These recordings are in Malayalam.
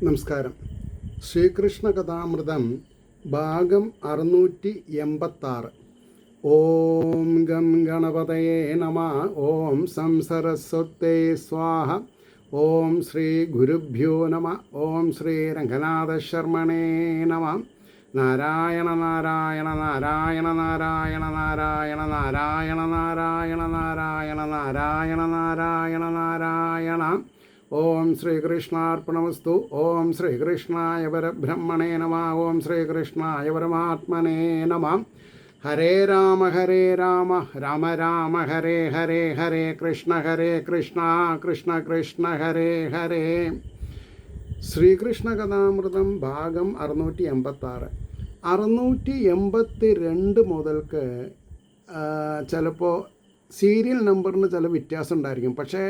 നമസ്കാരം. ശ്രീകൃഷ്ണ കഥാമൃതം ഭാഗം 686. ഓം ഗം ഗണപതയേ നമഃ. ഓം സംസരസ്വതേ സ്വാഹ. ഓം ശ്രീ ഗുരുഭ്യോ നമഃ. ഓം ശ്രീ രംഗനാഥശർമ്മണേ നമഃ. നാരായണ നാരായണ നാരായണ നാരായണ നാരായണ നാരായണ നാരായണ നാരായണ നാരായണ നാരായണ നാരായണ. ഓം ശ്രീകൃഷ്ണാർപ്പണമസ്തു. ഓം ശ്രീകൃഷ്ണായ പരബ്രഹ്മണേ നമഃ. ഓം ശ്രീകൃഷ്ണായ പരമാത്മനേ നമഃ. ഹരേ രാമ രാമ രാമ ഹരേ ഹരേ, ഹരേ കൃഷ്ണ കൃഷ്ണ കൃഷ്ണ ഹരേ ഹരേ. ശ്രീകൃഷ്ണ കഥാമൃതം ഭാഗം 686. 682 മുതൽക്ക് ചിലപ്പോൾ സീരിയൽ നമ്പറിന് ചില വ്യത്യാസം ഉണ്ടായിരിക്കും, പക്ഷേ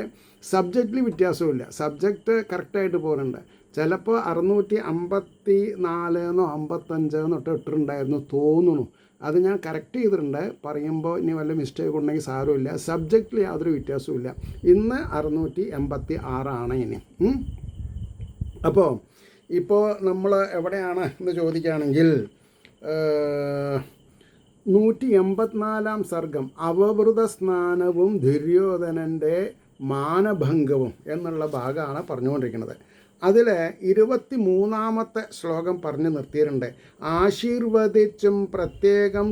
സബ്ജക്റ്റിൽ വ്യത്യാസമില്ല. സബ്ജക്റ്റ് കറക്റ്റായിട്ട് പോകുന്നുണ്ട്. ചിലപ്പോൾ 654 55 ഇട്ടിട്ടുണ്ടായിരുന്നു തോന്നുന്നു. അത് ഞാൻ കറക്റ്റ് ചെയ്തിട്ടുണ്ട്. പറയുമ്പോൾ ഇനി വല്ല മിസ്റ്റേക്ക് ഉണ്ടെങ്കിൽ സാരമില്ല. സബ്ജക്റ്റിൽ യാതൊരു വ്യത്യാസമില്ല. ഇന്ന് 686 ഇനി. അപ്പോൾ നമ്മൾ എവിടെയാണ് എന്ന് ചോദിക്കുകയാണെങ്കിൽ 184 സർഗം അവവൃത സ്നാനവും ദുര്യോധനൻ്റെ മാനഭംഗവും എന്നുള്ള ഭാഗമാണ് പറഞ്ഞുകൊണ്ടിരിക്കുന്നത്. അതിൽ 23ാമത്തെ ശ്ലോകം പറഞ്ഞു നിർത്തിയിട്ടുണ്ട്. ആശീർവദിച്ചും പ്രത്യേകം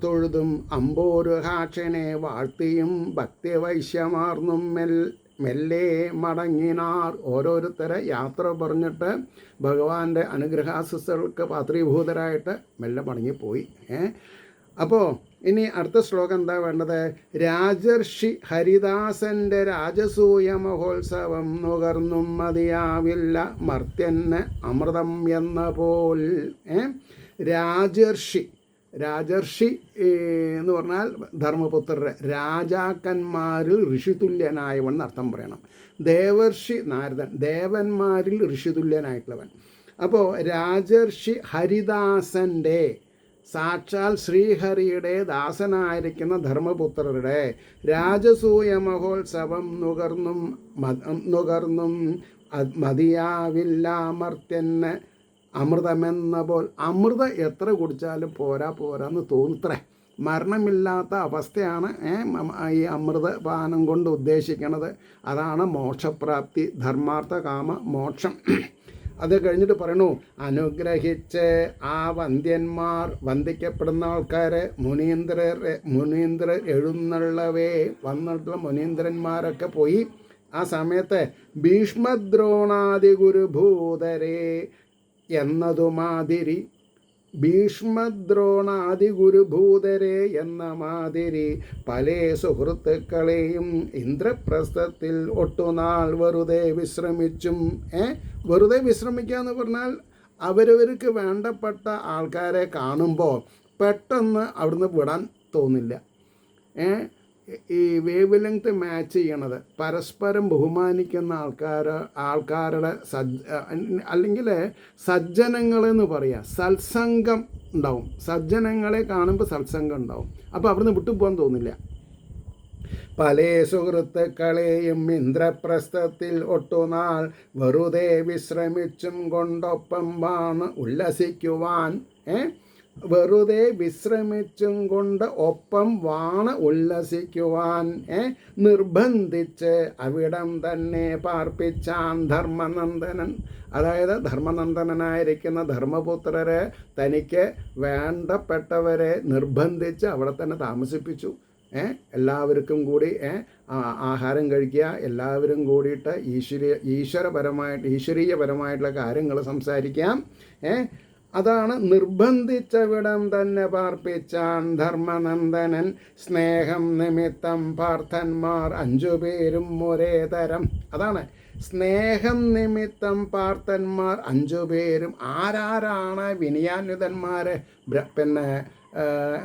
തൊഴുതും അമ്പോരുഹാക്ഷനെ വാഴ്ത്തിയും ഭക്തിവൈശ്യമാർന്നും മെല്ലെ മടങ്ങിനാർ. ഓരോരുത്തരെ യാത്ര പറഞ്ഞിട്ട് ഭഗവാന്റെ അനുഗ്രഹാശിസ്സുകൾക്ക് പാത്രീഭൂതരായിട്ട് മെല്ലെ മടങ്ങിപ്പോയി. അപ്പോൾ ഇനി അടുത്ത ശ്ലോകം എന്താ വേണ്ടത്? രാജർഷി ഹരിദാസൻ്റെ രാജസൂയ മഹോത്സവം നുകർന്നും മതിയാവില്ല മർത്യന് അമൃതം എന്ന പോൽ. രാജർഷി എന്ന് പറഞ്ഞാൽ ധർമ്മപുത്രരെ, രാജാക്കന്മാരിൽ ഋഷിതുല്യനായവൻ എന്നർത്ഥം പറയണം. ദേവർഷി നാരദൻ, ദേവന്മാരിൽ ഋഷിതുല്യനായിട്ടുള്ളവൻ. അപ്പോൾ രാജർഷി ഹരിദാസൻ്റെ, സാക്ഷാൽ ശ്രീഹരിയുടെ ദാസനായിരിക്കുന്ന ധർമ്മപുത്രരുടെ രാജസൂയ മഹോത്സവം നുകർന്നും മതിയാവില്ല മർത്യന് അമൃതമെന്ന പോൽ. അമൃത എത്ര കുടിച്ചാലും പോരാന്ന് തോന്നുത്രേ. മരണമില്ലാത്ത അവസ്ഥയാണ് ഈ അമൃതപാനം കൊണ്ട് ഉദ്ദേശിക്കുന്നത്. അതാണ് മോക്ഷപ്രാപ്തി, ധർമാർത്ഥ കാമ മോക്ഷം. അത് കഴിഞ്ഞിട്ട് പറയണു, അനുഗ്രഹിച്ച് ആ വന്ദിക്കപ്പെടുന്ന ആൾക്കാരെ മുനീന്ദ്രർ എഴുന്നള്ളവേ വന്നിട്ടുള്ള മുനീന്ദ്രന്മാരൊക്കെ പോയി. ആ സമയത്ത് ഭീഷ്മദ്രോണാദി ഗുരുഭൂതരേ എന്നതുമാതിരി, ഭീഷ്മദ്രോണാദി ഗുരുഭൂതരെ എന്ന മാതിരി പല സുഹൃത്തുക്കളെയും ഇന്ദ്രപ്രസ്ഥത്തിൽ ഒട്ടുനാൾ വെറുതെ വിശ്രമിച്ചും. വെറുതെ വിശ്രമിക്കുക എന്ന് പറഞ്ഞാൽ അവരവർക്ക് വേണ്ടപ്പെട്ട ആൾക്കാരെ കാണുമ്പോൾ പെട്ടെന്ന് അവിടുന്ന് വിടാൻ തോന്നില്ല. ഈ വേവ് ലെങ്ത് മാച്ച് ചെയ്യണത്, പരസ്പരം ബഹുമാനിക്കുന്ന ആൾക്കാരുടെ അല്ലെങ്കിൽ സജ്ജനങ്ങളെന്ന് പറയുക, സത്സംഗം ഉണ്ടാവും. സജ്ജനങ്ങളെ കാണുമ്പോൾ സത്സംഗം ഉണ്ടാവും. അപ്പോൾ അവിടുന്ന് വിട്ടുപോകാൻ തോന്നില്ല. പല സുഹൃത്തുക്കളെയും ഇന്ദ്രപ്രസ്ഥത്തിൽ ഒട്ടുനാൾ വെറുതെ വിശ്രമിച്ചും കൊണ്ടൊപ്പം വാണ് ഉല്ലസിക്കുവാൻ. വെറുതെ വിശ്രമിച്ചും കൊണ്ട് ഒപ്പം വാണ് ഉല്ലസിക്കുവാൻ നിർബന്ധിച്ച് അവിടം തന്നെ പാർപ്പിച്ചാൻ ധർമ്മനന്ദനൻ. അതായത് ധർമ്മനന്ദനായിരിക്കുന്ന ധർമ്മപുത്രരെ തനിക്ക് വേണ്ടപ്പെട്ടവരെ നിർബന്ധിച്ച് അവിടെ തന്നെ താമസിപ്പിച്ചു. എല്ലാവർക്കും കൂടി ആഹാരം കഴിക്കുക, എല്ലാവരും കൂടിയിട്ട് ഈശ്വരീയപരമായിട്ടുള്ള കാര്യങ്ങൾ സംസാരിക്കാം. അതാണ് നിർബന്ധിച്ചവിടം തന്നെ പാർപ്പിച്ചാൻ ധർമ്മനന്ദനൻ. സ്നേഹം നിമിത്തം പാർത്ഥന്മാർ 5 പേരും ഒരേ തരം. അതാണ് സ്നേഹം നിമിത്തം പാർത്ഥന്മാർ 5 പേരും. ആരാരാണ് വിനയാന്വിതന്മാർ? പിന്നെ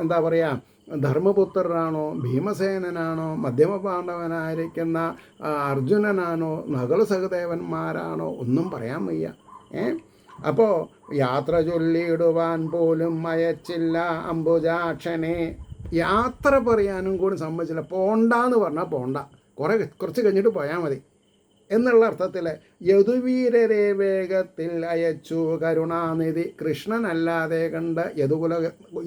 എന്താ പറയുക, ധർമ്മപുത്രനാണോ, ഭീമസേനനാണോ, മധ്യമപാണ്ഡവനായിരിക്കുന്ന അർജുനനാണോ, നകുല സഹദേവന്മാരാണോ, ഒന്നും പറയാൻ വയ്യ. അപ്പോൾ യാത്ര ചൊല്ലിയിടുവാൻ പോലും അയച്ചില്ല അംബുജാക്ഷനെ. യാത്ര പറയാനും കൂടി സമ്മതിച്ചില്ല. പോണ്ടാന്ന് പറഞ്ഞാൽ പോണ്ട, കുറച്ച് കഴിഞ്ഞിട്ട് പോയാൽ മതി. എന്നുള്ള അർത്ഥത്തിൽ യദുവീരരെ വേഗത്തിൽ അയച്ചു കരുണാനിധി. കൃഷ്ണനല്ലാതെ കണ്ട്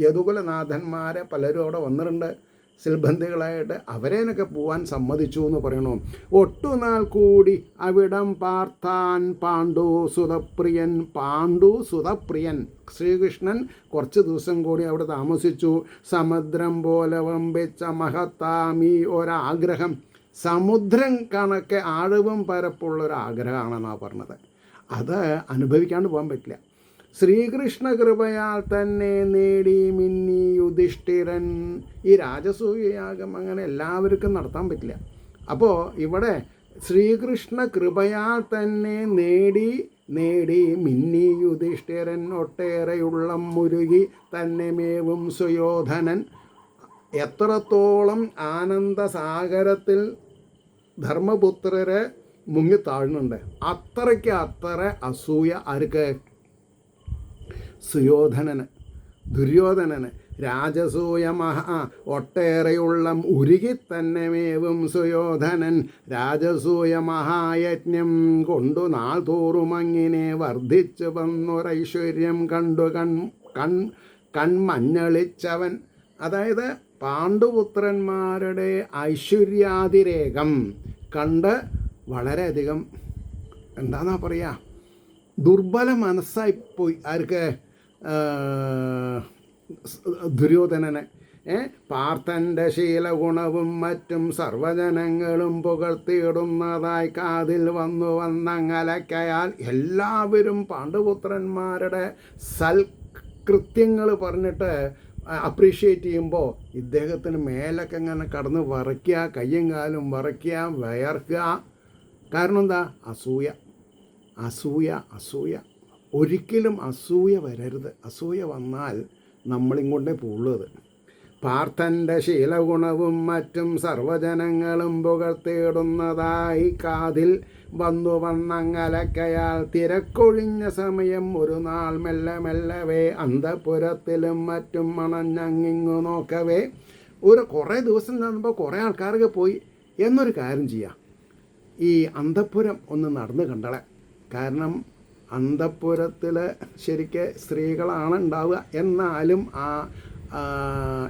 യദുകുലനാഥന്മാരെ പലരും അവിടെ വന്നിട്ടുണ്ട് സിൽബന്ധികളായിട്ട്. അവരേനൊക്കെ പോവാൻ സമ്മതിച്ചു എന്ന് പറയണു. ഒട്ടുനാൾ കൂടി അവിടം പാർത്താൻ പാണ്ഡു സുതപ്രിയൻ ശ്രീകൃഷ്ണൻ കുറച്ച് ദിവസം കൂടി അവിടെ താമസിച്ചു. സമുദ്രം പോലെ വമ്പിച്ച മഹത്താമി ഒരാഗ്രഹം, സമുദ്രം കണക്കെ ആഴവും പരപ്പുള്ളൊരാഗ്രഹമാണെന്നാണ് പറഞ്ഞത്. അത് അനുഭവിക്കാണ്ട് പോകാൻ പറ്റില്ല. ശ്രീകൃഷ്ണ കൃപയാൽ തന്നെ നേടി മിന്നി യുധിഷ്ഠിരൻ. ഈ രാജസൂയയാഗം അങ്ങനെ എല്ലാവർക്കും നടത്താൻ പറ്റില്ല. അപ്പോൾ ഇവിടെ ശ്രീകൃഷ്ണ കൃപയാൽ തന്നെ നേടി മിന്നി യുധിഷ്ഠിരൻ. ഒട്ടേറെയുള്ളം മുരുകി തന്നെ മേവും സുയോധനൻ. എത്രത്തോളം ആനന്ദസാഗരത്തിൽ ധർമ്മപുത്രരെ മുങ്ങിത്താഴുന്നുണ്ട്. അത്ര അസൂയ ആർക്ക്? സുയോധനന്, ദുര്യോധനന്. രാജസൂയ ഒട്ടേറെയുള്ളം ഉരുകി തന്നെ മേവും സുയോധനൻ. രാജസൂയ മഹായജ്ഞം കൊണ്ടു നാൾ തോറുമങ്ങിനെ വർദ്ധിച്ചു വന്നൊരൈശ്വര്യം കണ്ടു കൺമഞ്ഞളിച്ചവൻ. അതായത് പാണ്ഡുപുത്രന്മാരുടെ ഐശ്വര്യാതിരേകം കണ്ട് വളരെയധികം എന്താന്നാ പറയുക, ദുർബല മനസ്സായിപ്പോയി. ആർക്ക്? ദുര്യോധനന്. പാർത്ഥൻ്റെ ശീലഗുണവും മറ്റും സർവജനങ്ങളും പുകഴ്ത്തിയിടുന്നതായി കാതിൽ വന്നങ്ങലക്കയാൽ എല്ലാവരും പാണ്ഡുപുത്രന്മാരുടെ സൽകൃത്യങ്ങൾ പറഞ്ഞിട്ട് അപ്രീഷിയേറ്റ് ചെയ്യുമ്പോൾ ഇദ്ദേഹത്തിന് മേലൊക്കെ ഇങ്ങനെ കടന്ന് വിറയ്ക്കുക, കയ്യും കാലും വിറയ്ക്കുക, വയർക്കുക. കാരണം എന്താ? അസൂയ. ഒരിക്കലും അസൂയ വരരുത്. അസൂയ വന്നാൽ നമ്മളിങ്ങോട്ടേ പോകുള്ളത്. പാർത്ഥൻ്റെ ശീലഗുണവും മറ്റും സർവജനങ്ങളും പുകഴ്ത്തിയിടുന്നതായി കാതിൽ വന്നങ്ങലക്കയാൽ തിരക്കൊഴിഞ്ഞ സമയം ഒരു നാൾ മെല്ലവേ അന്തപുരത്തിലും മറ്റും മണഞ്ഞങ്ങിങ്ങു നോക്കവേ. കുറേ ദിവസം നടന്നപ്പോൾ കുറേ ആൾക്കാരൊക്കെ പോയി. എന്നൊരു കാര്യം ചെയ്യാം, ഈ അന്തപുരം ഒന്ന് നടന്ന് കണ്ടളെ. കാരണം അന്തപുരത്തിൽ ശരിക്ക് സ്ത്രീകളാണ് ഉണ്ടാവുക. എന്നാലും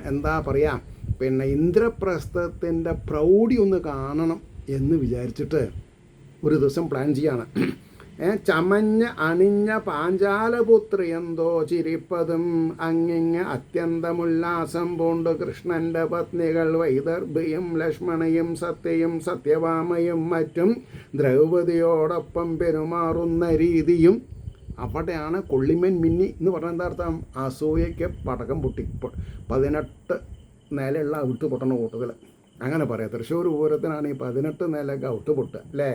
എന്താ പറയുക, പിന്നെ ഇന്ദ്രപ്രസ്ഥത്തിൻ്റെ പ്രൗഢി ഒന്ന് കാണണം എന്ന് വിചാരിച്ചിട്ട് ഒരു ദിവസം പ്ലാൻ ചെയ്യാണ്. ചമഞ്ഞ അണിഞ്ഞ പാഞ്ചാലപുത്രി എന്തോ ചിരിപ്പതും അങ്ങിങ്ങ് അത്യന്തമുല്ലാസം പൂണ്ടു കൃഷ്ണൻ്റെ പത്നികൾ വൈദർഭിയും ലക്ഷ്മണയും സത്യയും സത്യഭാമയും മറ്റും ദ്രൗപദിയോടൊപ്പം പെരുമാറുന്ന രീതിയും. അവിടെയാണ് കൊള്ളിമൻ മിന്നി എന്ന് പറഞ്ഞ എന്താ അർത്ഥം? അസൂയയ്ക്ക് പടക്കം പൊട്ടി. 18 നിലയുള്ള ഔട്ട് പൊട്ടണ കൂട്ടത്തിൽ അങ്ങനെ പറയാം. തൃശ്ശൂർ പൂരത്തിനാണ് ഈ 18 നിലയൊക്കെ ഔട്ട് പൊട്ടുക അല്ലേ.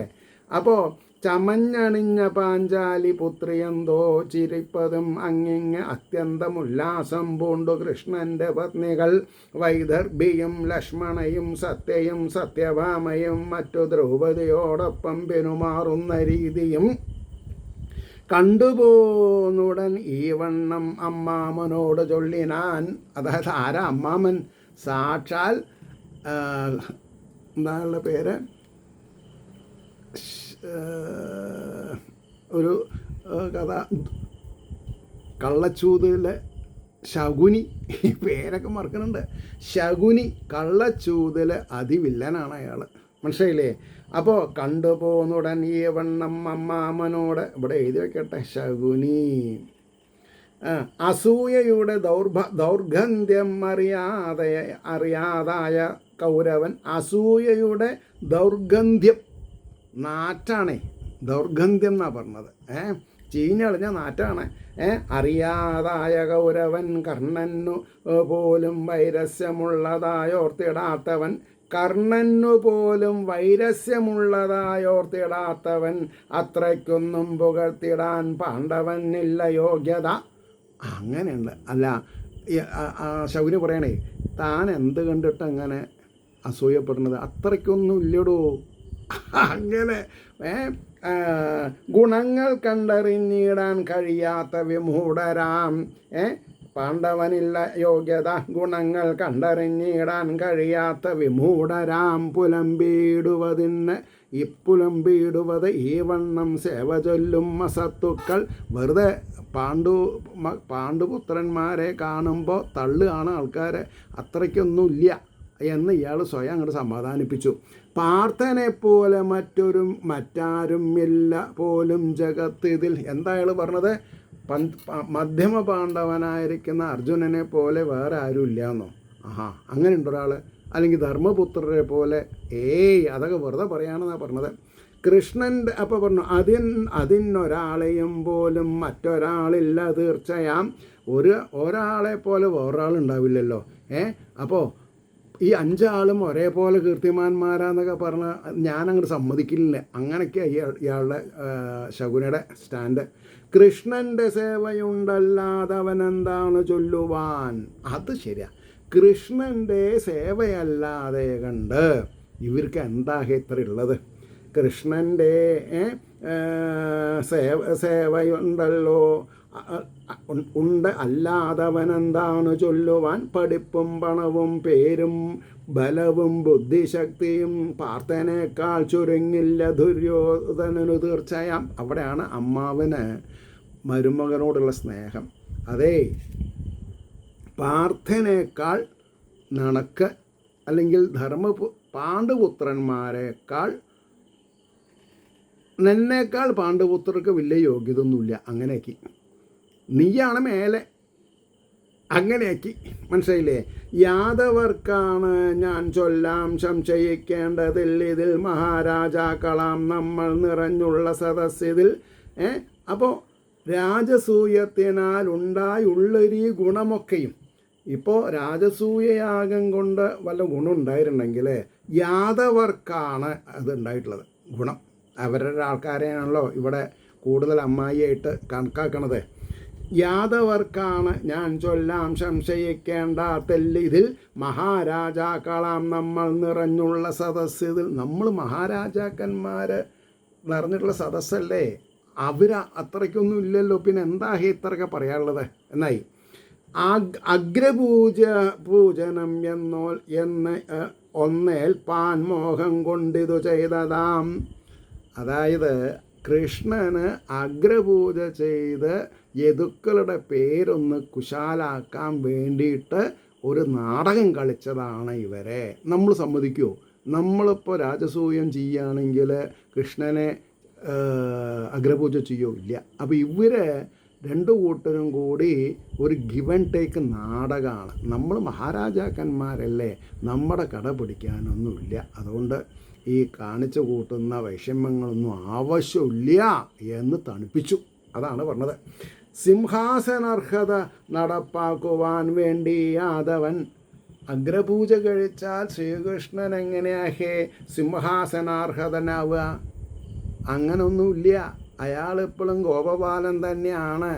അപ്പോൾ ചമഞ്ഞണിഞ്ഞ പാഞ്ചാലി പുത്രിയെന്തോ ചിരിപ്പതും അങ്ങിങ്ങ് അത്യന്തമുല്ലാസം പൂണ്ടു കൃഷ്ണൻ്റെ പത്നികൾ വൈദർഭിയും ലക്ഷ്മണയും സത്യയും സത്യഭാമയും മറ്റു ദ്രൗപദിയോടൊപ്പം പെരുമാറുന്ന രീതിയും കണ്ടുപോന്നുടൻ ഈ വണ്ണം അമ്മാമനോട് ചൊല്ലിനാൻ. അതായത് ആരാ അമ്മാമൻ? സാക്ഷാൽ എന്താണ് പേര്, ഒരു കഥ, കള്ളച്ചൂതിലെ ശകുനി. ഈ പേരൊക്കെ മറക്കുന്നുണ്ട്. ശകുനി, കള്ളച്ചൂതിൽ അതിവില്ലനാണ് അയാൾ. മനസ്സിലായില്ലേ? അപ്പോൾ കണ്ടുപോന്നുടൻ ഈ വണ്ണം അമ്മാമനോട്, ഇവിടെ എഴുതി വയ്ക്കട്ടെ, ശകുനി. അസൂയയുടെ ദൗർഗന്ധ്യം അറിയാതായ കൗരവൻ. അസൂയയുടെ ദൗർഗന്ധ്യം, നാറ്റാണേ, ദൗർഗന്ധ്യം എന്നാണ് പറഞ്ഞത്. ചീഞ്ഞളിഞ്ഞ നാറ്റാണ്. അറിയാതായ കൗരവൻ കർണനു പോലും വൈരസ്യമുള്ളതായോർത്തിടാത്തവൻ. കർണനു പോലും വൈരസ്യമുള്ളതായോർത്തിടാത്തവൻ. അത്രയ്ക്കൊന്നും പുകഴ്ത്തിടാൻ പാണ്ഡവനില്ല യോഗ്യത. അങ്ങനെയുണ്ട്. അല്ല, ശൗര്യ പറയണേ, താൻ എന്ത് കണ്ടിട്ട് അങ്ങനെ അസൂയപ്പെടുന്നത്? അത്രയ്ക്കൊന്നും ഇല്ലടോ. അങ്ങനെ ഗുണങ്ങൾ കണ്ടറിഞ്ഞിടാൻ കഴിയാത്ത വിമൂഢരാം. പാണ്ഡവനില്ല യോഗ്യത, ഗുണങ്ങൾ കണ്ടറിഞ്ഞിടാൻ കഴിയാത്ത വിമൂഢരാം. പുലമ്പിടുവതിന് ഇപ്പുലമ്പിടുവത് ഈ വണ്ണം സേവ ചൊല്ലും അസത്തുക്കൾ. വെറുതെ പാണ്ഡുപുത്രന്മാരെ കാണുമ്പോൾ തള്ളുകയാണ് ആൾക്കാരെ, അത്രയ്ക്കൊന്നുമില്ല എന്ന് ഇയാൾ സ്വയം അങ്ങോട്ട് സമാധാനിപ്പിച്ചു. പാർത്ഥനെപ്പോലെ മറ്റാരും ഇല്ല പോലും ജഗത്തിതിൽ. എന്താ അയാൾ പറഞ്ഞത്? മധ്യമ പാണ്ഡവനായിരിക്കുന്ന അർജുനനെ പോലെ വേറെ ആരും ഇല്ല എന്നോ? ആഹാ, അങ്ങനെ ഉണ്ടൊരാൾ. അല്ലെങ്കിൽ ധർമ്മപുത്രരെ പോലെ? അതൊക്കെ വെറുതെ പറയാണെന്നാണ് പറഞ്ഞത്. കൃഷ്ണൻ്റെ അപ്പോൾ പറഞ്ഞു, അതിനൊരാളെയും പോലും മറ്റൊരാളില്ല തീർച്ചയാം. ഒരാളെ പോലെ വേറൊരാളുണ്ടാവില്ലല്ലോ. അപ്പോൾ ഈ 5 ആളും ഒരേപോലെ കീർത്തിമാന്മാരാന്നൊക്കെ പറഞ്ഞാൽ ഞാനങ്ങോട്ട് സമ്മതിക്കില്ല. അങ്ങനെയൊക്കെ ഇയാളുടെ ശകുനയുടെ സ്റ്റാൻഡ്. കൃഷ്ണൻ്റെ സേവയുണ്ടല്ലാതവനെന്താണ് ചൊല്ലുവാൻ? അത് ശരിയാ, കൃഷ്ണൻ്റെ സേവയല്ലാതെ കണ്ട് ഇവർക്ക് എന്താ ഇത്ര ഉള്ളത്? കൃഷ്ണൻ്റെ സേവയുണ്ടല്ലോ ഉണ്ട്, അല്ലാതവനെന്താണ് ചൊല്ലുവാൻ? പഠിപ്പും പണവും പേരും ബലവും ബുദ്ധിശക്തിയും പാർത്ഥനേക്കാൾ ചുരുങ്ങില്ല ദുര്യോധനനു തീർച്ചയാം. അവിടെയാണ് അമ്മാവന് മരുമകനോടുള്ള സ്നേഹം. അതേ, പാർത്ഥനേക്കാൾ നണക്ക് അല്ലെങ്കിൽ പാണ്ഡുപുത്രന്മാരെക്കാൾ എന്നേക്കാൾ പാണ്ഡുപുത്രർക്ക് വലിയ യോഗ്യതയൊന്നുമില്ല. അങ്ങനെയാക്കി, നീയാണ് മേലെ, അങ്ങനെയാക്കി. മനസ്സിലായില്ലേ? യാദവർക്കാണ് ഞാൻ ചൊല്ലാം സംശയിക്കേണ്ടതിൽ ഇതിൽ മഹാരാജാക്കളാം നമ്മൾ നിറഞ്ഞുള്ള സദസ്സിതിൽ. അപ്പോൾ രാജസൂയത്തിനാൽ ഉണ്ടായുള്ളൊരു ഗുണമൊക്കെയും, ഇപ്പോൾ രാജസൂയയാഗം കൊണ്ട് വല്ല ഗുണം ഉണ്ടായിട്ടുണ്ടെങ്കിൽ യാദവർക്കാണ് അത് ഉണ്ടായിട്ടുള്ളത് ഗുണം. അവരുടെ ആൾക്കാരെയാണല്ലോ ഇവിടെ കൂടുതൽ അമ്മായിയായിട്ട് കണക്കാക്കണത്. യാദവർക്കാണ് ഞാൻ ചൊല്ലാം സംശയിക്കേണ്ട ഇതിൽ മഹാരാജാക്കളാം നമ്മൾ നിറഞ്ഞുള്ള സദസ്സിൽ. നമ്മൾ മഹാരാജാക്കന്മാർ നിറഞ്ഞിട്ടുള്ള സദസ്സല്ലേ? അത്രയ്ക്കൊന്നും ഇല്ലല്ലോ, പിന്നെ എന്താ ഇത്രയൊക്കെ പറയാനുള്ളത് എന്നായി. പൂജനം എന്ന് ഒന്നേൽ പാൻ മോഹം കൊണ്ടിതു ചെയ്തതാം. അതായത് കൃഷ്ണന് അഗ്രപൂജ ചെയ്ത് യദുക്കളുടെ പേരൊന്ന് കുശാലാക്കാൻ വേണ്ടിയിട്ട് ഒരു നാടകം കളിച്ചതാണ് ഇവരെ. നമ്മൾ സമ്മതിക്കുമോ? നമ്മളിപ്പോൾ രാജസൂയം ചെയ്യുകയാണെങ്കിൽ കൃഷ്ണനെ അഗ്രപൂജ ചെയ്യുമോ? ഇല്ല. അപ്പോൾ ഇവരെ 2 കൂട്ടരും കൂടി ഒരു ഗിവ് ആൻഡ് ടേക്ക് നാടകമാണ്. നമ്മൾ മഹാരാജാക്കന്മാരല്ലേ, നമ്മുടെ കട പിടിക്കാനൊന്നുമില്ല. അതുകൊണ്ട് ഈ കാണിച്ചു കൂട്ടുന്ന വൈഷമ്യങ്ങളൊന്നും ആവശ്യമില്ല എന്ന് തണുപ്പിച്ചു. അതാണ് പറഞ്ഞത്. സിംഹാസനാർഹത നടപ്പാക്കുവാൻ വേണ്ടി യാദവൻ അഗ്രപൂജ കഴിച്ചാൽ ശ്രീകൃഷ്ണൻ എങ്ങനെയാ സിംഹാസനാർഹതനാവുക? അങ്ങനൊന്നുമില്ല. അയാളെപ്പോഴും ഗോപബാലൻ തന്നെയാണ്.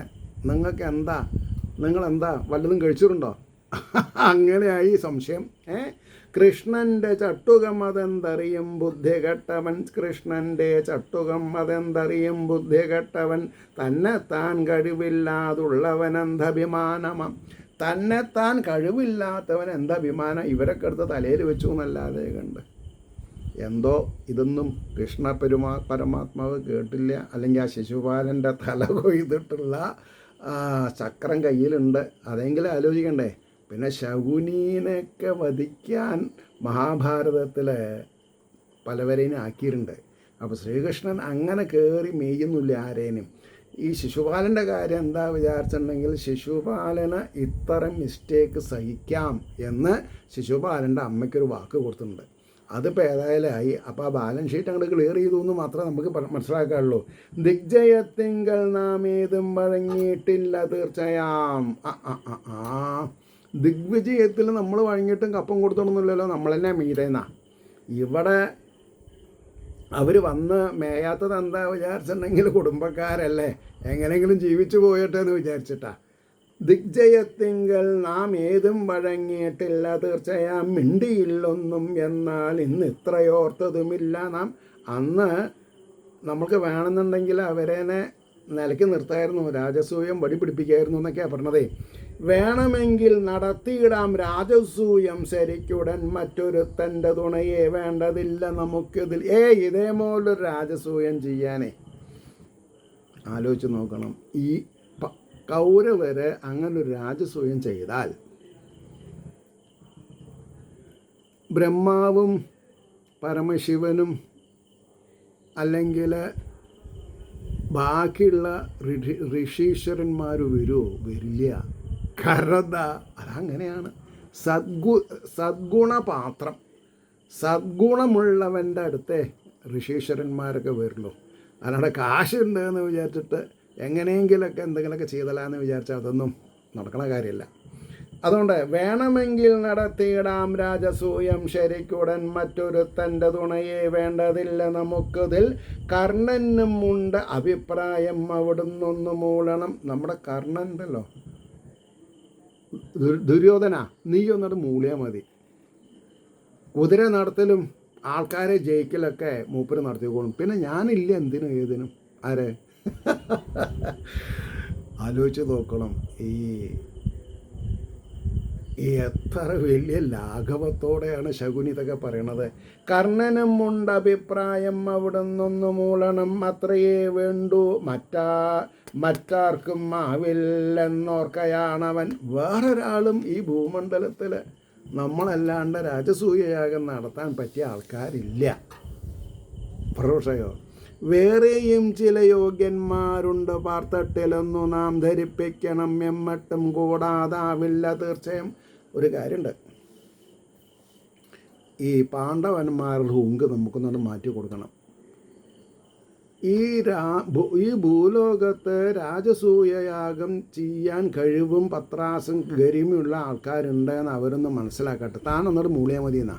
നിങ്ങളെന്താ വല്ലതും കഴിച്ചിട്ടുണ്ടോ? അങ്ങനെയായി സംശയം. കൃഷ്ണൻ്റെ ചട്ടുകം അതെന്തറിയും ബുദ്ധികെട്ടവൻ. കൃഷ്ണൻ്റെ ചട്ടുകം അതെന്തറിയും ബുദ്ധികെട്ടവൻ. തന്നെത്താൻ കഴിവില്ലാതുള്ളവൻ എന്തഭിമാനമം. തന്നെത്താൻ കഴിവില്ലാത്തവൻ എന്തഭിമാനം. ഇവരൊക്കെ എടുത്ത് തലയിൽ വെച്ചു എന്നല്ലാതെ കണ്ട് എന്തോ ഇതൊന്നും കൃഷ്ണ പരമാത്മാവ് കേട്ടില്ല. അല്ലെങ്കിൽ ആ ശിശുപാലൻ്റെ തല കൊയ്തിട്ടുള്ള ചക്രം കയ്യിലുണ്ട്. അതെങ്കിലും ആലോചിക്കണ്ടേ? പിന്നെ ശകുനീനൊക്കെ വധിക്കാൻ മഹാഭാരതത്തിൽ പലവരെയും ആക്കിയിട്ടുണ്ട്. അപ്പോൾ ശ്രീകൃഷ്ണൻ അങ്ങനെ കയറി മേയുന്നില്ല ആരേനും. ഈ ശിശുപാലൻ്റെ കാര്യം എന്താ വിചാരിച്ചിട്ടുണ്ടെങ്കിൽ ശിശുപാലന് ഇത്തരം മിസ്റ്റേക്ക് സഹിക്കാം എന്ന് ശിശുപാലൻ്റെ അമ്മയ്ക്കൊരു വാക്ക് കൊടുത്തിട്ടുണ്ട്. അതിപ്പോൾ ഏതായാലും ആയി. അപ്പോൾ ആ ബാലൻസ് ഷീറ്റ് അങ്ങോട്ട് ക്ലിയർ ചെയ്തു എന്ന് മാത്രമേ നമുക്ക് മനസ്സിലാക്കാനുള്ളൂ. ദിഗ്ജയത്തിങ്കൽ നാം ഏതും വഴങ്ങിയിട്ടില്ല തീർച്ചയാം. ദിഗ്വിജയത്തിൽ നമ്മൾ വഴങ്ങിയിട്ടും കപ്പം കൊടുത്തോണമെന്നില്ലല്ലോ, നമ്മൾ തന്നെ മീതേന്നാ. ഇവിടെ അവർ വന്ന് മേയാത്തത് എന്താ വിചാരിച്ചിട്ടുണ്ടെങ്കിൽ കുടുംബക്കാരല്ലേ, എങ്ങനെയെങ്കിലും ജീവിച്ചു പോയിട്ടെ എന്ന് വിചാരിച്ചിട്ടാ. ദിഗ്ജയത്തിങ്കൽ നാം ഏതും വഴങ്ങിയിട്ടില്ല തീർച്ചയാം. മിണ്ടിയില്ലൊന്നും എന്നാൽ ഇന്ന് ഇത്രയോർത്തതുമില്ല നാം. അന്ന് നമുക്ക് വേണമെന്നുണ്ടെങ്കിൽ അവരെ നിലയ്ക്ക് നിർത്തായിരുന്നു, രാജസൂയം വടി പിടിപ്പിക്കായിരുന്നു എന്നൊക്കെയാണ് പറഞ്ഞതേ. വേണമെങ്കിൽ നടത്തിയിടാം രാജസൂയം ശരിക്കുടൻ മറ്റൊരുത്തൻ്റെ തുണയെ വേണ്ടതില്ല നമുക്കിതിൽ. ഇതേപോലൊരു രാജസൂയം ചെയ്യാനേ ആലോചിച്ച് നോക്കണം. ഈ കൗരവര് അങ്ങനൊരു രാജസൂയം ചെയ്താൽ ബ്രഹ്മാവും പരമശിവനും അല്ലെങ്കിൽ ബാക്കിയുള്ള ഋഷീശ്വരന്മാർ വരുമോ? വരില്ല. കാരണം എന്താ? അതങ്ങനെയാണ്. സദ്ഗുണപാത്രം, സദ്ഗുണമുള്ളവൻ്റെ അടുത്തേ ഋഷീശ്വരന്മാരൊക്കെ വരുള്ളൂ. അല്ലാണ്ട് കാശുണ്ട് എന്ന് വിചാരിച്ചിട്ട് എങ്ങനെയെങ്കിലൊക്കെ എന്തെങ്കിലുമൊക്കെ ചെയ്തലാന്ന് വിചാരിച്ചാൽ അതൊന്നും നടക്കണ കാര്യമില്ല. അതുകൊണ്ട് വേണമെങ്കിൽ നടത്തിയിടാം രാജസൂയം ശരിക്കുടൻ മറ്റൊരുത്തൻ്റെ തുണയെ വേണ്ടതില്ല നമുക്കിതിൽ. കർണനും ഉണ്ട് അഭിപ്രായം അവിടുന്നൊന്ന് മൂളണം. നമ്മുടെ കർണൻ ഉണ്ടല്ലോ, ദുര്യോധന, നീ ഒന്നിട്ട് മൂളിയാൽ മതി. കുതിര നടത്തലും ആൾക്കാരെ ജയിക്കലൊക്കെ മൂപ്പര് നടത്തിക്കോളും. പിന്നെ ഞാനില്ല എന്തിനും ഏതിനും. ആരെ ആലോചിച്ച് നോക്കണം. ഈ എത്ര വലിയ ലാഘവത്തോടെയാണ് ശകുനി ഇതൊക്കെ പറയണത്. കർണനും ഉണ്ട് അഭിപ്രായം അവിടുന്നൊന്ന് മൂളണം, അത്രയേ വേണ്ടൂ, മറ്റാർക്കും ആവില്ലെന്നോർക്കയാണവൻ. വേറൊരാളും ഈ ഭൂമണ്ഡലത്തിൽ നമ്മളല്ലാണ്ട് രാജസൂയയാഗം നടത്താൻ പറ്റിയ ആൾക്കാരില്ല. പ്രൊഷയോ വേറെയും ചില യോഗ്യന്മാരുണ്ട് പാർത്തട്ടിലൊന്നു നാം ധരിപ്പിക്കണം, എമ്മട്ടും കൂടാതാവില്ല തീർച്ചയായും. ഒരു കാര്യമുണ്ട്, ഈ പാണ്ഡവന്മാരുടെ ഹുങ്ക് നമുക്കൊന്നുകൊണ്ട് മാറ്റി കൊടുക്കണം. ഈ ഭൂലോകത്ത് രാജസൂയയാഗം ചെയ്യാൻ കഴിവും പത്രാസും ഗരിമയുള്ള ആൾക്കാരുണ്ടെന്ന് അവരൊന്ന് മനസ്സിലാക്കട്ടെ. താനൊന്നോട് മൂളിയാൽ മതി എന്നാ.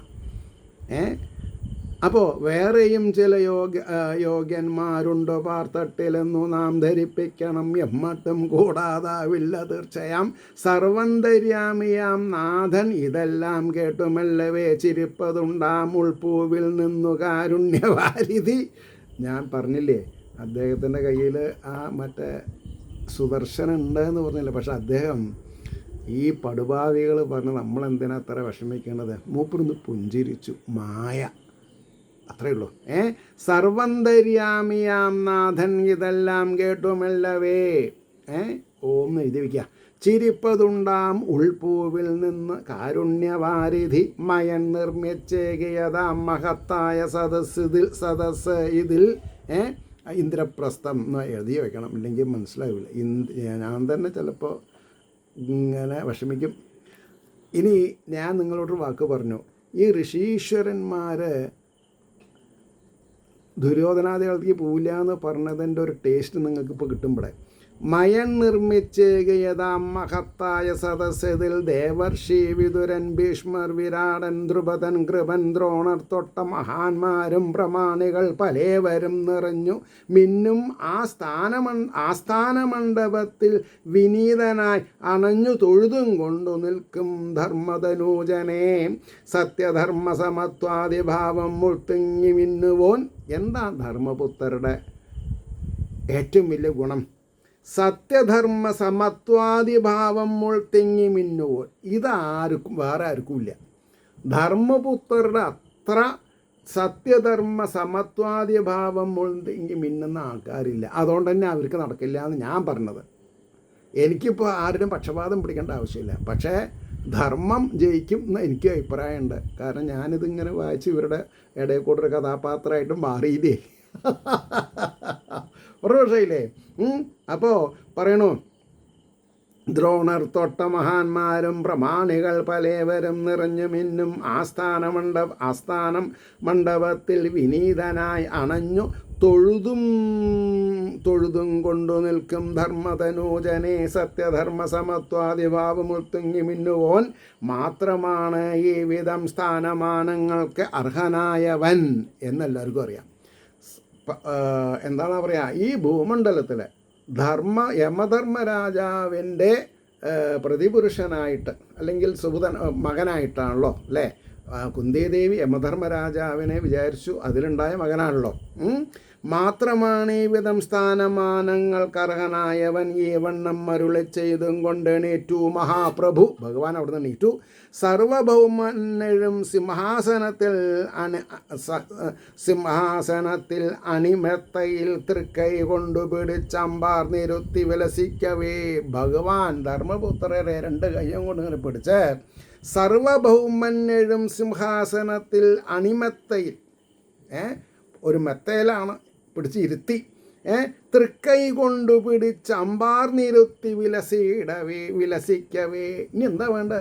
അപ്പോൾ വേറെയും ചില യോഗ്യന്മാരുണ്ടോ പാർത്തട്ടിലെന്നു നാം ധരിപ്പിക്കണം, എമ്മട്ടും കൂടാതാവില്ല തീർച്ചയാം. സർവന്തര്യാമിയാം നാഥൻ ഇതെല്ലാം കേട്ടുമല്ലവേ ചിരിപ്പതുണ്ടാം ഉൾപ്പൂവിൽ നിന്നു കാരുണ്യവാരിധി. ഞാൻ പറഞ്ഞില്ലേ, അദ്ദേഹത്തിൻ്റെ കയ്യിൽ ആ മറ്റേ സുദർശനം ഉണ്ട് എന്ന് പറഞ്ഞില്ല. പക്ഷെ അദ്ദേഹം ഈ പടുഭാവികൾ പറഞ്ഞ് നമ്മളെന്തിനാ അത്ര വിഷമിക്കേണ്ടത്? മൂപ്പറൊന്ന് പുഞ്ചിരിച്ചു. മായ, അത്രയേ ഉള്ളൂ. സർവന്തര്യാമിയാം നാഥൻ ഇതെല്ലാം കേട്ടുമല്ലവേ ഓം എഴുതി വയ്ക്കുക. ചിരിപ്പതുണ്ടാം ഉൾപ്പൂവിൽ നിന്ന് കാരുണ്യവാരിധി മയൻ നിർമ്മിച്ചേകിയതാം മഹത്തായ സദസ്സ് ഇതിൽ ഇന്ദ്രപ്രസ്ഥം എന്ന് എഴുതി വയ്ക്കണം, ഇല്ലെങ്കിൽ മനസ്സിലാവില്ല. ഞാൻ തന്നെ ചിലപ്പോൾ ഇങ്ങനെ വിഷമിക്കും. ഇനി ഞാൻ നിങ്ങളോടൊരു വാക്ക് പറഞ്ഞു. ഈ ഋഷീശ്വരന്മാർ ദുര്യോധനാദികൾക്ക് പോവില്ല എന്ന് പറഞ്ഞതിൻ്റെ ഒരു ടേസ്റ്റ് നിങ്ങൾക്കിപ്പോൾ കിട്ടുമ്പോഴേ. മയൻ നിർമ്മിച്ചേകയതാം മഹത്തായ സദസ്സിൽ ദേവർഷി വിതുരൻ ഭീഷ്മർ വിരാടൻ ധ്രുപദൻ കൃപൻ ദ്രോണർ തൊട്ട മഹാന്മാരും പ്രമാണികൾ പലേവരും നിറഞ്ഞു മിന്നും ആസ്ഥാനമണ്ഡപത്തിൽ വിനീതനായി അണഞ്ഞു തൊഴുതും കൊണ്ടു നിൽക്കും ധർമ്മതനൂജനെ. സത്യധർമ്മ സമത്വാദിഭാവം മുൾത്തിങ്ങി മിന്നുവോൻ. എന്താ ധർമ്മപുത്രരുടെ ഏറ്റവും വലിയ ഗുണം? സത്യധർമ്മ സമത്വാദിഭാവം മുൾത്തിങ്ങി മിന്നുവോൻ. ഇതാർക്കും വേറെ ആർക്കുമില്ല. ധർമ്മപുത്രരുടെ അത്ര സത്യധർമ്മ സമത്വാദിഭാവം മുൾത്തിങ്ങി മിന്നുന്ന ആൾക്കാരില്ല. അതുകൊണ്ട് തന്നെ അവർക്ക് നടക്കില്ല എന്ന് ഞാൻ പറഞ്ഞത്. എനിക്കിപ്പോൾ ആരുടെയും പക്ഷപാതം പിടിക്കേണ്ട ആവശ്യമില്ല. പക്ഷേ ധർമ്മം ജയിക്കും എന്ന് എനിക്ക് അഭിപ്രായമുണ്ട്. കാരണം ഞാനിതിങ്ങനെ വായിച്ച് ഇവരുടെ ഇടയിൽ കൂടെ ഒരു കഥാപാത്രമായിട്ട് മാറിയില്ലേ. ഒരു വർഷമില്ലേ. അപ്പോൾ പറയണു, ദ്രോണർ തൊട്ട മഹാന്മാരും പ്രമാണികൾ പലേവരും നിറഞ്ഞു മിന്നും ആസ്ഥാനം മണ്ഡപത്തിൽ വിനീതനായി അണഞ്ഞു തൊഴുതും കൊണ്ടു നിൽക്കും ധർമ്മതനൂജനെ. സത്യധർമ്മ സമത്വാദിഭാവമുൾത്തുങ്ങി മിന്നുവോൻ മാത്രമാണ് ഈ വിധം സ്ഥാനമാനങ്ങൾക്ക് അർഹനായവൻ എന്നെല്ലാവർക്കും അറിയാം. എന്താണെന്ന് പറയുക, ഈ ഭൂമണ്ഡലത്തിൽ യമധർമ്മരാജാവിൻ്റെ പ്രതിപുരുഷനായിട്ട് അല്ലെങ്കിൽ മകനായിട്ടാണല്ലോ അല്ലേ കുന്തിദേവി യമധർമ്മരാജാവിനെ വിചാരിച്ചു. അതിലുണ്ടായ മകനാണല്ലോ. മാത്രമാണ് ഈ വിധം സ്ഥാനമാനങ്ങൾക്കർഹനായവൻ ഈ വണ്ണം അരുളി ചെയ്തും കൊണ്ടെണീറ്റു മഹാപ്രഭു. ഭഗവാൻ അവിടെ നിന്ന് എണീറ്റു. സർവഭൗമനും സിംഹാസനത്തിൽ അണിമെത്തയിൽ തൃക്കൈ കൊണ്ടു പിടിച്ചമ്പാർ നിരുത്തി വിലസിക്കവേ. ഭഗവാൻ ധർമ്മപുത്രരെ രണ്ട് കയ്യും കൊണ്ട് ഇങ്ങനെ പിടിച്ച് സർവഭൗമനും സിംഹാസനത്തിൽ അണിമെത്തയിൽ ഒരു മെത്തയിലാണ് പിടിച്ച് ഇരുത്തി തൃക്കൈ കൊണ്ടു പിടിച്ച് അമ്പാർ നിരുത്തി വിലസിക്കവേ. ഇനി എന്താ വേണ്ട?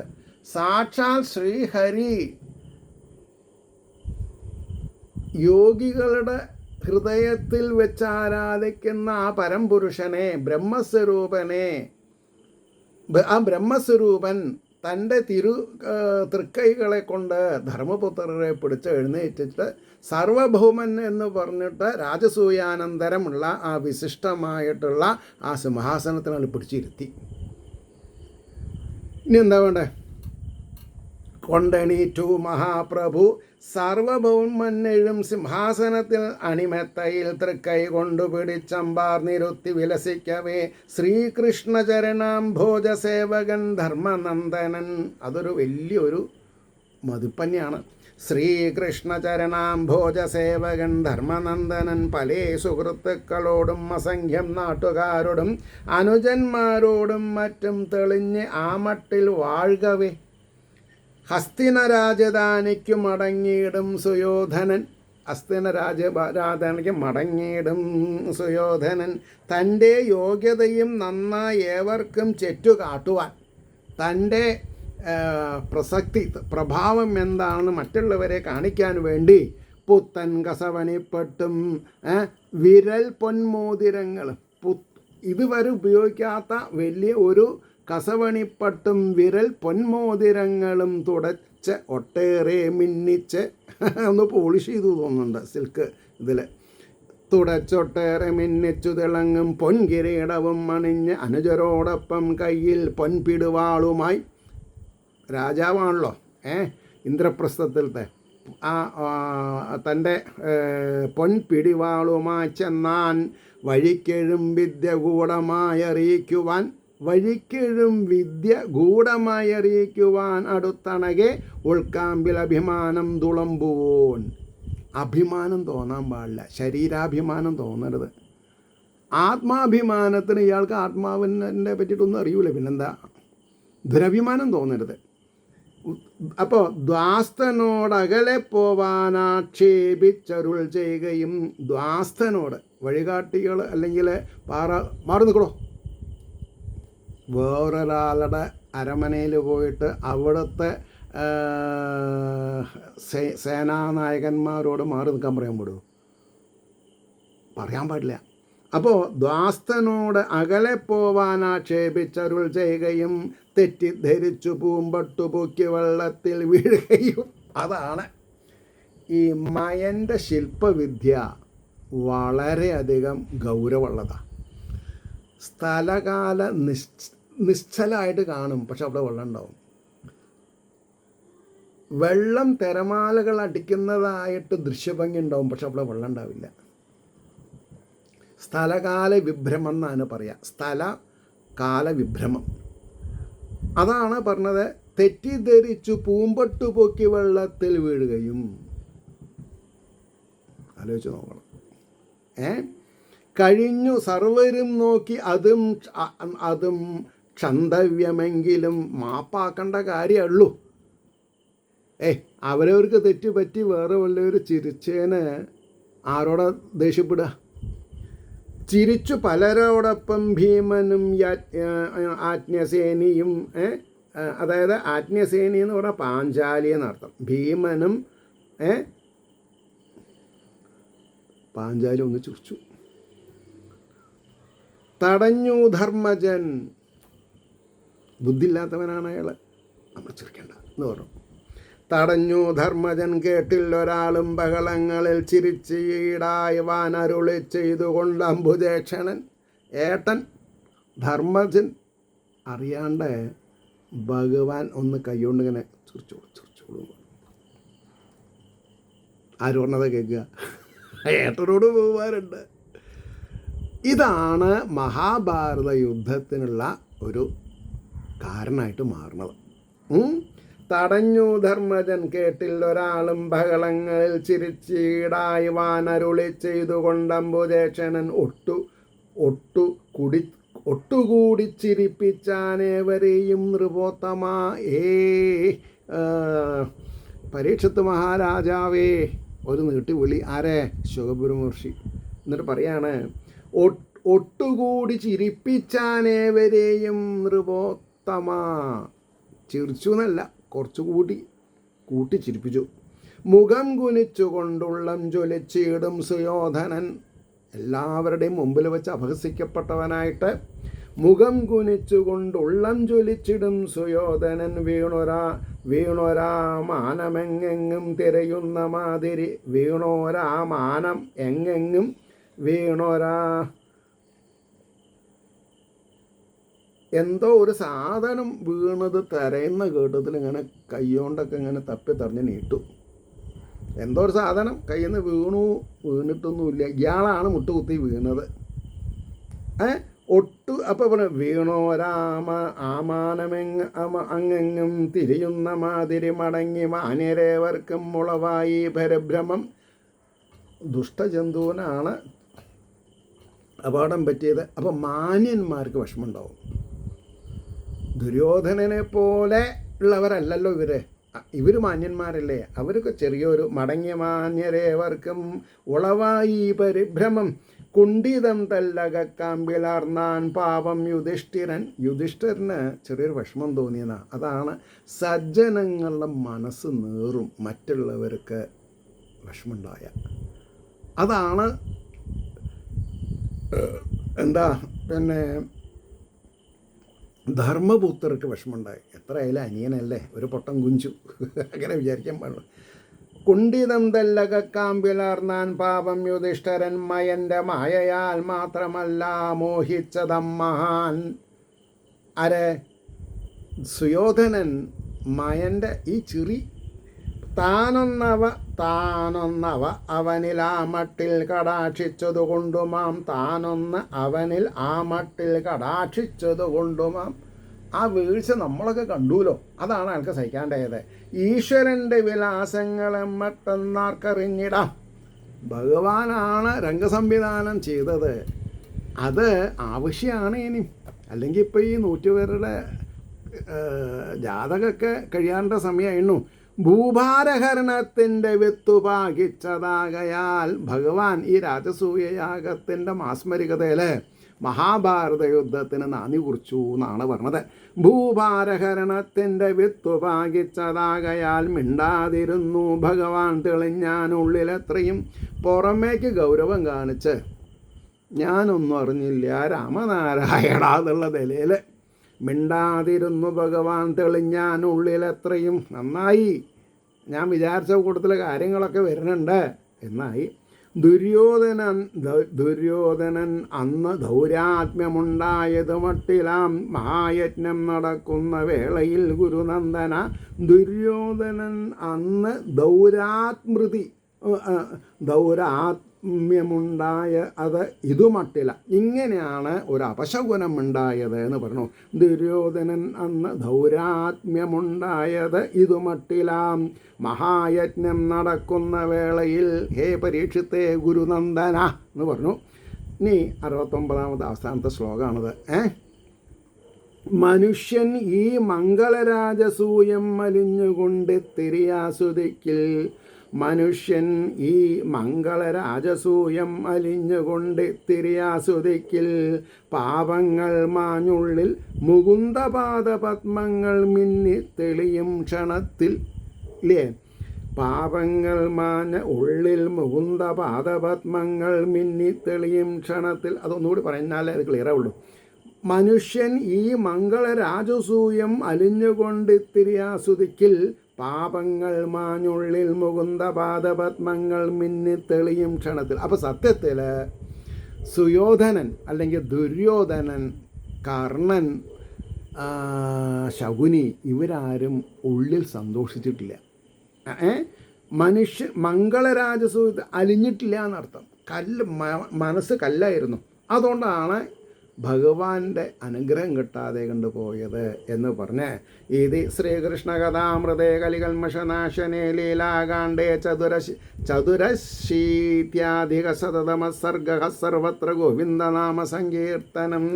സാക്ഷാൽ ശ്രീഹരി യോഗികളുടെ ഹൃദയത്തിൽ വെച്ച് ആരാധിക്കുന്ന ആ പരംപുരുഷനെ, ബ്രഹ്മസ്വരൂപനെ, ആ ബ്രഹ്മസ്വരൂപൻ തൻ്റെ തൃക്കൈകളെ കൊണ്ട് ധർമ്മപുത്രരെ പിടിച്ച് എഴുന്നേറ്റിട്ട് സർവഭൗമൻ എന്ന് പറഞ്ഞിട്ട് രാജസൂയാനന്തരമുള്ള ആ വിശിഷ്ടമായിട്ടുള്ള ആ സിംഹാസനത്തിനാണ് പിടിച്ചിരുത്തി. ഇനി എന്താ വേണ്ടേ? കൊണ്ടെണീറ്റു മഹാപ്രഭു സർവഭൗമനും സിംഹാസനത്തിൽ അണിമെത്തയിൽ തൃക്കൈ കൊണ്ടു പിടിച്ചമ്പാർ നിരുത്തി വിലസിക്കവേ. ശ്രീകൃഷ്ണചരണാംഭോജ സേവകൻ ധർമ്മനന്ദനൻ. അതൊരു വലിയൊരു മതിപ്പന്നെയാണ്. ശ്രീകൃഷ്ണചരണാംഭോജ സേവകൻ ധർമ്മനന്ദനൻ പലേ സുഹൃത്തുക്കളോടും അസംഖ്യം നാട്ടുകാരോടും അനുജന്മാരോടും മറ്റും തെളിഞ്ഞ് ആ മട്ടിൽ വാഴുകവേ. ഹസ്തിന രാജധാനിക്കു മടങ്ങിയിടും സുയോധനൻ. ഹസ്തിന രാജധാനിക്ക് മടങ്ങിയിടും സുയോധനൻ തൻ്റെ യോഗ്യതയും നന്നായി ഏവർക്കും ചെറ്റുകാട്ടുവാൻ, തൻ്റെ പ്രസക്തി പ്രഭാവം എന്താണെന്ന് മറ്റുള്ളവരെ കാണിക്കാൻ വേണ്ടി പുത്തൻ കസവണിപ്പെട്ടും വിരൽ പൊന്മോതിരങ്ങളും ഇതുവരെ ഉപയോഗിക്കാത്ത വലിയ ഒരു കസവണിപ്പട്ടും വിരൽ പൊന്മോതിരങ്ങളും തുടച്ച് ഒട്ടേറെ മിന്നിച്ച് ഒന്ന് പോളിഷ് ചെയ്തു തോന്നുന്നുണ്ട് സിൽക്ക് ഇതിൽ. തുടച്ചൊട്ടേറെ മിന്നിച്ചു തിളങ്ങും പൊൻകിരീടവും അണിഞ്ഞ് അനുജരോടൊപ്പം കയ്യിൽ പൊൻപിടുവാളുമായി. രാജാവാണല്ലോ ഇന്ദ്രപ്രസ്ഥത്തിലത്തെ. ആ തൻ്റെ പൊൻപിടിവാളുമായി ചെന്നാൻ വഴിക്കെഴും വിദ്യ ഗൂഢമായി അറിയിക്കുവാൻ. വഴിക്കെഴും വിദ്യ ഗൂഢമായി അറിയിക്കുവാൻ അടുത്തണകെ ഉൾക്കാമ്പിൽ അഭിമാനം തുളമ്പുവോൻ. അഭിമാനം തോന്നാൻ പാടില്ല, ശരീരാഭിമാനം തോന്നരുത്. ആത്മാഭിമാനത്തിന് ഇയാൾക്ക് ആത്മാവിനെ പറ്റിയിട്ടൊന്നും അറിയൂല, പിന്നെന്താ? ദുരഭിമാനം തോന്നരുത്. അപ്പോൾ ദ്വാസ്തനോടകലെ പോവാനാക്ഷേപിച്ചരുൾ ചെയ്യുകയും, ദ്വാസ്തനോട് വഴികാട്ടികൾ അല്ലെങ്കിൽ മാറി നിൽക്കണോ, വേറൊരാളുടെ അരമനയിൽ പോയിട്ട് അവിടുത്തെ സേനാനായകന്മാരോട് മാറി നിൽക്കാൻ പറയാൻ പാടുമോ? പറയാൻ പാടില്ല. അപ്പോൾ ദ്വാസ്തനോട് അകലെ പോവാനാക്ഷേപിച്ചരുൾ ചെയ്യുകയും തെറ്റിദ്ധരിച്ചു പൂമ്പട്ടു പൊക്കി വെള്ളത്തിൽ വീഴുകയും. അതാണ് ഈ മയൻ്റെ ശില്പവിദ്യ വളരെയധികം ഗൗരവമുള്ളതാണ്. സ്ഥലകാല നിശ്ചലമായിട്ട് കാണും, പക്ഷെ അവിടെ വെള്ളം ഉണ്ടാവും. വെള്ളം തിരമാലകൾ അടിക്കുന്നതായിട്ട് ദൃശ്യഭംഗി ഉണ്ടാവും, പക്ഷെ അവിടെ വെള്ളം ഉണ്ടാവില്ല. സ്ഥലകാല വിഭ്രമം എന്നാണ് പറയുക. സ്ഥലകാല വിഭ്രമം അതാണ് പറഞ്ഞത്. തെറ്റിദ്ധരിച്ചു പൂമ്പട്ടു പൊക്കി വെള്ളത്തിൽ വീഴുകയും. ആലോചിച്ച് നോക്കണം. കഴിഞ്ഞു സർവരും നോക്കി അതും ക്ഷന്തവ്യമെങ്കിലും മാപ്പാക്കേണ്ട കാര്യമുള്ളൂ. അവരവർക്ക് തെറ്റുപറ്റി വേറെ വല്ലവർ ചിരിച്ചേന് ആരോടെ ദേഷ്യപ്പെടുക? ചിരിച്ചു പലരോടൊപ്പം ഭീമനും ആജ്ഞസേനിയും, അതായത് ആജ്ഞസേനി എന്ന് പറഞ്ഞാൽ പാഞ്ചാലി എന്നർത്ഥം. ഭീമനും പാഞ്ചാലി ഒന്ന് ചിരിച്ചു. തടഞ്ഞു ധർമ്മജൻ. ബുദ്ധിയില്ലാത്തവനാണ് അയാൾ, നമ്മൾ ചിരിക്കണ്ട എന്ന് പറഞ്ഞു. തടഞ്ഞു ധർമ്മജൻ കേട്ടില്ലൊരാളും ബഹളങ്ങളിൽ ചിരിച്ച് ഈടായവാൻ അരുളി ചെയ്തുകൊണ്ട് അംബുജേക്ഷണൻ. ഏട്ടൻ ധർമ്മജൻ അറിയാണ്ട് ഭഗവാൻ ഒന്ന് കൈകൊണ്ട് ഇങ്ങനെ ചിരിച്ചോളൂ. ആര് പറഞ്ഞത് കേൾക്കുക? ഏട്ടനോട് ബഹുമാനമുണ്ട്. ഇതാണ് മഹാഭാരത യുദ്ധത്തിനുള്ള ഒരു കാരണമായിട്ട് മാറുന്നത്. തടഞ്ഞു ധർമ്മജൻ കേട്ടില്ലൊരാളും ബഹളങ്ങളിൽ ചിരിച്ചീടായി വാനരുളി ചെയ്തുകൊണ്ടംബുജേക്ഷണൻ ഒട്ടുകൂടി ചിരിപ്പിച്ചാനേവരെയും നൃപോത്തമ. പരീക്ഷത്ത് മഹാരാജാവേ, ഒരു നീട്ടിവിളി. ആരെ? ശുഗബ്രഹ്മർഷി. എന്നിട്ട് പറയാണ്, ഒട്ടുകൂടി ചിരിപ്പിച്ചാനേവരെയും നൃപോത്തമ. ചിരിച്ചു എന്നല്ല, കുറച്ചുകൂടി കൂട്ടിച്ചിരിപ്പിച്ചു. മുഖം കുനിച്ചുകൊണ്ടുള്ളം ജ്വലിച്ചിടും സുയോധനൻ. എല്ലാവരുടെയും മുമ്പിൽ വെച്ച് അപഹസിക്കപ്പെട്ടവനായിട്ട് മുഖം കുനിച്ചുകൊണ്ടുള്ളം ജ്വലിച്ചിടും സുയോധനൻ. വീണൊരാ മാനമെങ്ങെങ്ങും തിരയുന്ന മാതിരി. വീണോരാ മാനം എങ്ങെങ്ങും വീണൊരാ എന്തോ ഒരു സാധനം വീണത് തിരയുന്ന കേട്ടതിൽ ഇങ്ങനെ കൈകൊണ്ടൊക്കെ ഇങ്ങനെ തപ്പി തറഞ്ഞ് നീട്ടു. എന്തോ ഒരു സാധനം കയ്യിൽ നിന്ന് വീണിട്ടൊന്നുമില്ല. ഇയാളാണ് മുട്ടുകുത്തി വീണത്. അപ്പോൾ പറഞ്ഞു, അങ്ങെങ്ങും തിരിയുന്ന മാതിരി മടങ്ങി മാന്യരേവർക്കും മുളവായി പരഭ്രമം. ദുഷ്ടജന്തുവിനാണ് അപകടം പറ്റിയത്. അപ്പോൾ മാന്യന്മാർക്ക് വിഷമമുണ്ടാവും. ദുര്യോധനനെ പോലെ ഉള്ളവരല്ലല്ലോ ഇവർ മാന്യന്മാരല്ലേ. അവർക്ക് ചെറിയൊരു മടങ്ങിയ മാന്യരേവർക്കും ഉളവായി പരിഭ്രമം. കുണ്ഠിതം തല്ലകക്കാമ്പിളർന്നാൻ പാപം യുധിഷ്ഠിരന് ചെറിയൊരു വിഷമം തോന്നിയതാണ്. അതാണ് സജ്ജനങ്ങളുടെ മനസ്സ് നേറും മറ്റുള്ളവർക്ക് വിഷമമുണ്ടായ. അതാണ് പിന്നെ ധർമ്മപുത്രർക്ക് വിഷമമുണ്ടായി. എത്രയായാലും അനിയനല്ലേ, ഒരു പൊട്ടം കുഞ്ചു, അങ്ങനെ വിചാരിക്കാൻ പാടില്ല. കുണ്ഠിതം തല്ലകക്കാമ്പിളർന്നാൻ പാപം യുധിഷ്ഠിരൻ മയൻ്റെ മായയാൽ മാത്രമല്ല മോഹിച്ചതമ്മാൻ. സുയോധനൻ മയൻ്റെ ഈ ചിറി താനൊന്നവ അവനിൽ ആ മട്ടിൽ കടാക്ഷിച്ചതുകൊണ്ടുമാം. അവനിൽ ആ മട്ടിൽ കടാക്ഷിച്ചതുകൊണ്ടുമാം. ആ വീഴ്ച നമ്മളൊക്കെ കണ്ടുല്ലോ. അതാണ് അയാൾക്ക് സഹിക്കാണ്ടായത്. ഈശ്വരൻ്റെ വിലാസങ്ങളെ മറ്റൊന്നാർക്കറിഞ്ഞിടാം. ഭഗവാനാണ് രംഗസംവിധാനം ചെയ്തത്. അത് ആവശ്യമാണ് ഇനി. അല്ലെങ്കിൽ ഇപ്പോൾ ഈ 100 പേരുടെ ജാതകമൊക്കെ കഴിയാണ്ട സമയമായിരുന്നു. ഭൂഭാരഹരണത്തിൻ്റെ വിത്തുപാകിച്ചതാകയാൽ ഭഗവാൻ ഈ രാജസൂയയാഗത്തിൻ്റെ മാസ്മരികതയിൽ മഹാഭാരത യുദ്ധത്തിന് നാന്ദി കുറിച്ചു എന്നാണ് പറഞ്ഞത്. ഭൂഭാരഹരണത്തിൻ്റെ വിത്തുപാകിച്ചതാകയാൽ മിണ്ടാതിരുന്നു ഭഗവാൻ. തെളിഞ്ഞാനുള്ളിലെത്രയും പുറമേക്ക് ഗൗരവം കാണിച്ച് ഞാനൊന്നും അറിഞ്ഞില്ല രാമനാരായണ എന്നുള്ള നിലയിൽ മിണ്ടാതിരുന്നു ഭഗവാൻ. തെളിഞ്ഞാനുള്ളിലെത്രയും നന്നായി, ഞാൻ വിചാരിച്ച കൂട്ടത്തിലെ കാര്യങ്ങളൊക്കെ വരുന്നുണ്ട് എന്നായി. ദുര്യോധനൻ അന്ന് ദൗരാത്മ്യമുണ്ടായത് മട്ടിലാം മഹായജ്ഞം നടക്കുന്ന വേളയിൽ ഗുരുനന്ദന. ദുര്യോധനൻ അന്ന് ദൗരാത്മ്യമുണ്ടായ അത് ഇതുമട്ടില. ഇങ്ങനെയാണ് ഒരു അപശകുനം ഉണ്ടായത് എന്ന് പറഞ്ഞു. ദുര്യോധനൻ അന്ന് ദൗരാത്മ്യമുണ്ടായത് ഇതുമട്ടിലാം മഹായജ്ഞം നടക്കുന്ന വേളയിൽ ഹേ പരീക്ഷത്തെ ഗുരുനന്ദന എന്ന് പറഞ്ഞു. ഇനി 69ാമത്തെ അവസാനത്തെ ശ്ലോകമാണത്. മനുഷ്യൻ ഈ മംഗളരാജസൂയം മലിഞ്ഞുകൊണ്ട് തിരിയാസ്വദിക്കിൽ. മനുഷ്യൻ ഈ മംഗളരാജസൂയം അലിഞ്ഞുകൊണ്ട് തിരിയാസ്വദിക്കിൽ. പാപങ്ങൾ മാഞ്ഞുള്ളിൽ മുകുന്ദപാദപത്മങ്ങൾ മിന്നി തെളിയും ക്ഷണത്തിൽ. ഇല്ലേ? പാപങ്ങൾ മാഞ്ഞ ഉള്ളിൽ മുകുന്ദപാദപത്മങ്ങൾ മിന്നി തെളിയും ക്ഷണത്തിൽ. അതൊന്നുകൂടി പറഞ്ഞാലേ അത് ക്ലിയർ ആവുള്ളൂ. മനുഷ്യൻ ഈ മംഗളരാജസൂയം അലിഞ്ഞുകൊണ്ട് തിരിയാസ്വദിക്കിൽ. പാപങ്ങൾ മാഞ്ഞുള്ളിൽ മുകുന്ദപാദപത്മങ്ങൾ മിന്നി തെളിയും ക്ഷണത്തിൽ. അപ്പോൾ സത്യത്തിൽ സുയോധനൻ അല്ലെങ്കിൽ ദുര്യോധനൻ, കർണൻ, ശകുനി ഇവരാരും ഉള്ളിൽ സന്തോഷിച്ചിട്ടില്ല. മംഗളരാജസൂയത്ത് അലിഞ്ഞിട്ടില്ല എന്നർത്ഥം. മനസ്സ് കല്ലായിരുന്നു. അതുകൊണ്ടാണ് ഭഗവാന്റെ അനുഗ്രഹം കിട്ടാതെ കണ്ടുപോയത് എന്ന് പറഞ്ഞ് ഇത് ശ്രീകൃഷ്ണ കഥാമൃതേ കലികൽമഷനാശനേ ലീലാകാണ്ഡേ ചതുരശീത്യാധികശതമസർഗ സർവത്ര ഗോവിന്ദനാമ സങ്കീർത്തനം.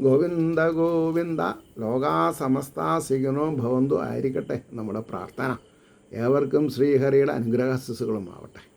ഗോവിന്ദ ഗോവിന്ദ. ലോകാ സമസ്താ സുഖിനോ ഭവന്തു ആയിരിക്കട്ടെ നമ്മുടെ പ്രാർത്ഥന. ഏവർക്കും ശ്രീഹരിയുടെ അനുഗ്രഹാശിസ്സുകളും ആവട്ടെ.